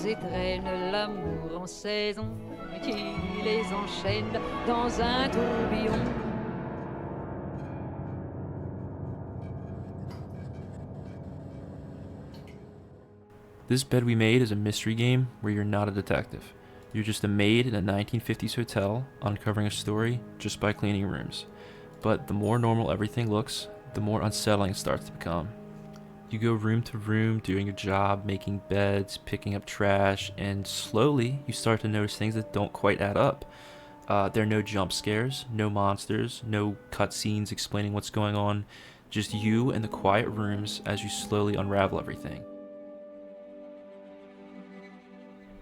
et traînent l'amour en saison qui les enchaîne dans un tourbillon. This Bed We Made is a mystery game where you're not a detective. You're just a maid in a 1950s hotel uncovering a story just by cleaning rooms. But the more normal everything looks, the more unsettling it starts to become. You go room to room doing your job, making beds, picking up trash, and slowly you start to notice things that don't quite add up. There are no jump scares, no monsters, no cutscenes explaining what's going on, just you and the quiet rooms as you slowly unravel everything.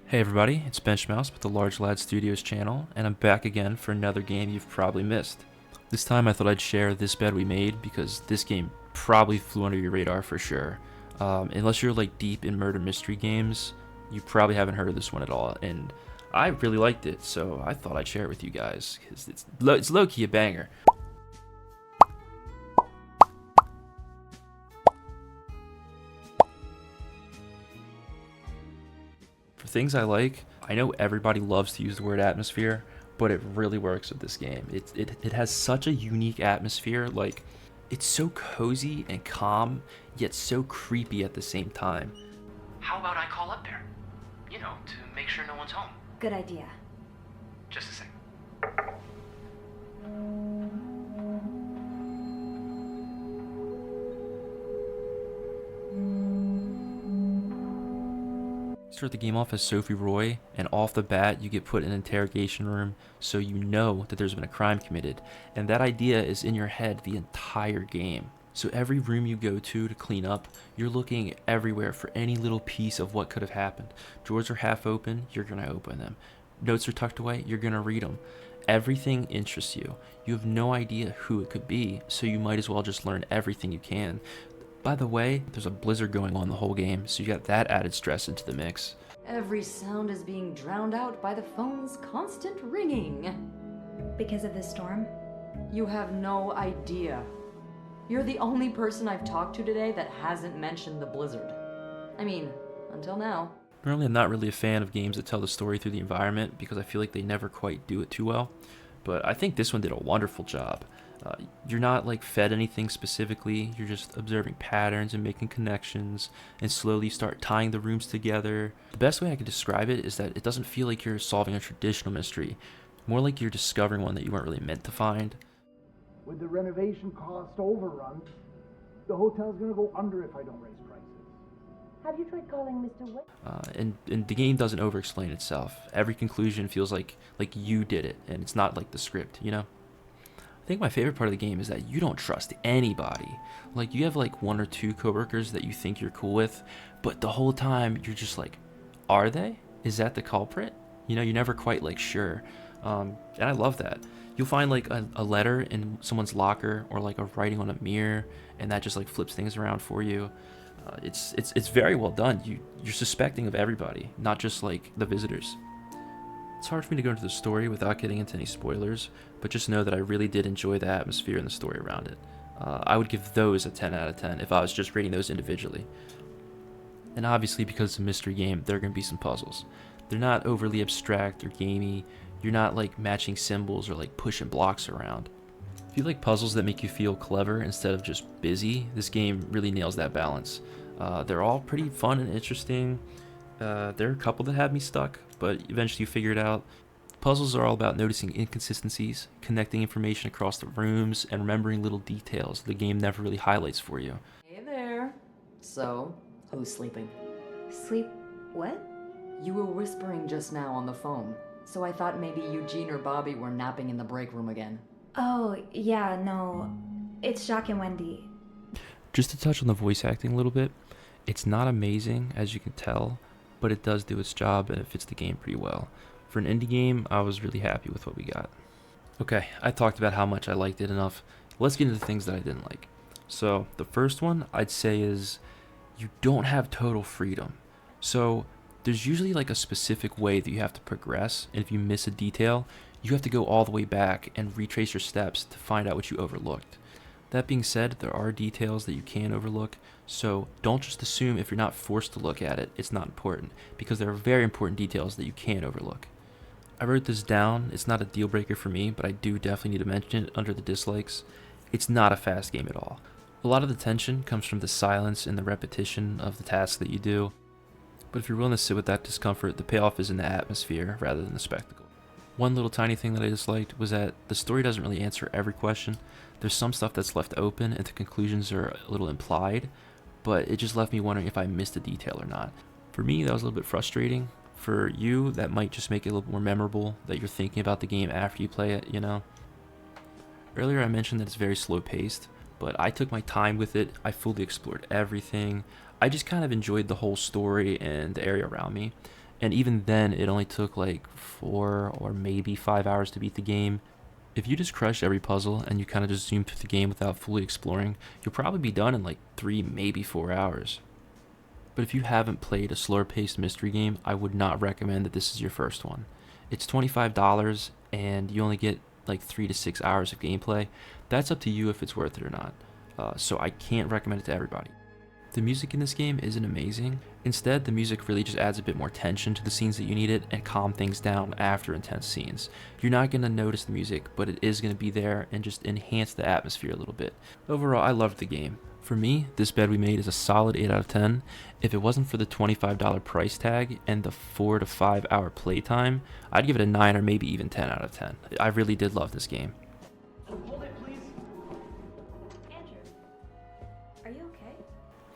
Hey everybody, it's Benchmouse with the Large Lad Studios channel, and I'm back again for another game you've probably missed. This time I thought I'd share This Bed We Made because this game probably flew under your radar for sure. Unless you're like deep in murder mystery games, you probably haven't heard of this one at all, and I really liked it, so I thought I'd share it with you guys because it's low-key a banger. For things I like, I know everybody loves to use the word atmosphere, but it really works with this game. It has such a unique atmosphere, like it's so cozy and calm, yet so creepy at the same time. How about I call up there? You know, to make sure no one's home. Good idea. Just a sec. Start the game off as Sophie Roy, and off the bat you get put in an interrogation room, so you know that there's been a crime committed, and that idea is in your head the entire game. So every room you go to clean up, you're looking everywhere for any little piece of what could have happened. Drawers are half open, you're gonna open them. Notes are tucked away, you're gonna read them. Everything interests you. You have no idea who it could be, so you might as well just learn everything you can. By the way, there's a blizzard going on the whole game, so you got that added stress into the mix. Every sound is being drowned out by the phone's constant ringing. Because of the storm? You have no idea. You're the only person I've talked to today that hasn't mentioned the blizzard. I mean, until now. Normally I'm not really a fan of games that tell the story through the environment because I feel like they never quite do it too well, but I think this one did a wonderful job. You're not like fed anything specifically, you're just observing patterns and making connections and slowly start tying the rooms together. The best way I could describe it is that it doesn't feel like you're solving a traditional mystery, more like you're discovering one that you weren't really meant to find. With the renovation cost overrun, the hotel's gonna go under if I don't raise prices. Have you tried calling Mr. White? And the game doesn't over-explain itself. Every conclusion feels like you did it, and it's not like the script, you know? I think my favorite part of the game is that you don't trust anybody. Like, you have like one or two coworkers that you think you're cool with, but the whole time you're just like, are they? Is that the culprit? You know, you're never quite like sure. And I love that. You'll find like a letter in someone's locker or like a writing on a mirror, and that just like flips things around for you. It's very well done. You're suspecting of everybody, not just like the visitors. It's hard for me to go into the story without getting into any spoilers, but just know that I really did enjoy the atmosphere and the story around it. I would give those a 10 out of 10 if I was just rating those individually. And obviously, because it's a mystery game, there are going to be some puzzles. They're not overly abstract or gamey. You're not like matching symbols or like pushing blocks around. If you like puzzles that make you feel clever instead of just busy, this game really nails that balance. They're all pretty fun and interesting. There are a couple that had me stuck, but eventually you figure it out. Puzzles are all about noticing inconsistencies, connecting information across the rooms, and remembering little details the game never really highlights for you. Hey there. So, who's sleeping? Sleep what? You were whispering just now on the phone, so I thought maybe Eugene or Bobby were napping in the break room again. Oh, yeah, no. It's Jacques and Wendy. Just to touch on the voice acting a little bit, it's not amazing, as you can tell, but it does do its job and it fits the game pretty well. For an indie game, I was really happy with what we got. Okay, I talked about how much I liked it enough. Let's get into the things that I didn't like. So, the first one I'd say is you don't have total freedom. So, there's usually like a specific way that you have to progress, and if you miss a detail, you have to go all the way back and retrace your steps to find out what you overlooked. That being said, there are details that you can overlook, so don't just assume if you're not forced to look at it, it's not important, because there are very important details that you can overlook. I wrote this down. It's not a deal breaker for me, but I do definitely need to mention it under the dislikes. It's not a fast game at all. A lot of the tension comes from the silence and the repetition of the tasks that you do, but if you're willing to sit with that discomfort, the payoff is in the atmosphere rather than the spectacle. One little tiny thing that I disliked was that the story doesn't really answer every question. There's some stuff that's left open and the conclusions are a little implied, but it just left me wondering if I missed a detail or not. For me, that was a little bit frustrating. For you, that might just make it a little more memorable, that you're thinking about the game after you play it, you know? Earlier I mentioned that it's very slow paced, but I took my time with it. I fully explored everything. I just kind of enjoyed the whole story and the area around me. And even then, it only took like 4 or maybe 5 hours to beat the game. If you just crushed every puzzle and you kind of just zoomed through the game without fully exploring, you'll probably be done in like 3, maybe 4 hours. But if you haven't played a slower paced mystery game, I would not recommend that this is your first one. It's $25 and you only get like 3 to 6 hours of gameplay. That's up to you if it's worth it or not. So I can't recommend it to everybody. The music in this game isn't amazing. Instead, the music really just adds a bit more tension to the scenes that you need it and calm things down after intense scenes. You're not going to notice the music, but it is going to be there and just enhance the atmosphere a little bit. Overall, I loved the game. For me, this bed we made is a solid 8 out of 10. If it wasn't for the $25 price tag and the 4 to 5 hour playtime, I'd give it a 9 or maybe even 10 out of 10. I really did love this game. Hold it, please. Andrew, are you okay?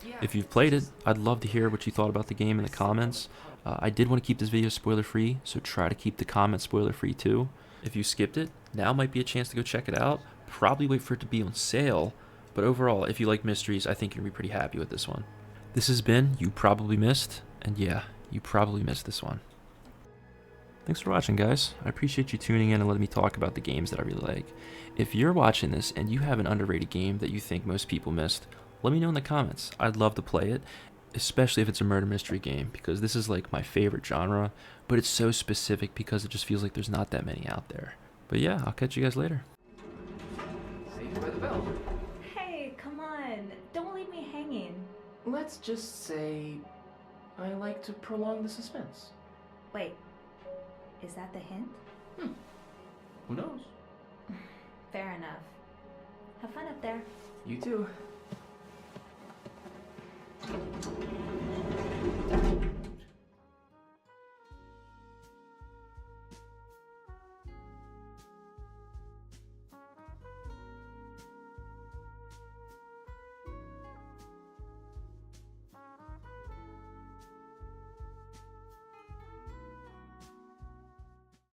Yeah. If you've played it, I'd love to hear what you thought about the game in the comments. I did want to keep this video spoiler free, so try to keep the comments spoiler free too. If you skipped it, now might be a chance to go check it out. Probably wait for it to be on sale, but overall, if you like mysteries, I think you're going to be pretty happy with this one. This has been You Probably Missed, and yeah, you probably missed this one. Thanks for watching, guys. I appreciate you tuning in and letting me talk about the games that I really like. If you're watching this and you have an underrated game that you think most people missed, let me know in the comments. I'd love to play it, especially if it's a murder mystery game, because this is like my favorite genre, but it's so specific because it just feels like there's not that many out there. But yeah, I'll catch you guys later. Saved by the bell. Hey, come on. Don't leave me hanging. Let's just say I like to prolong the suspense. Wait, is that the hint? Who knows? Fair enough. Have fun up there. You too.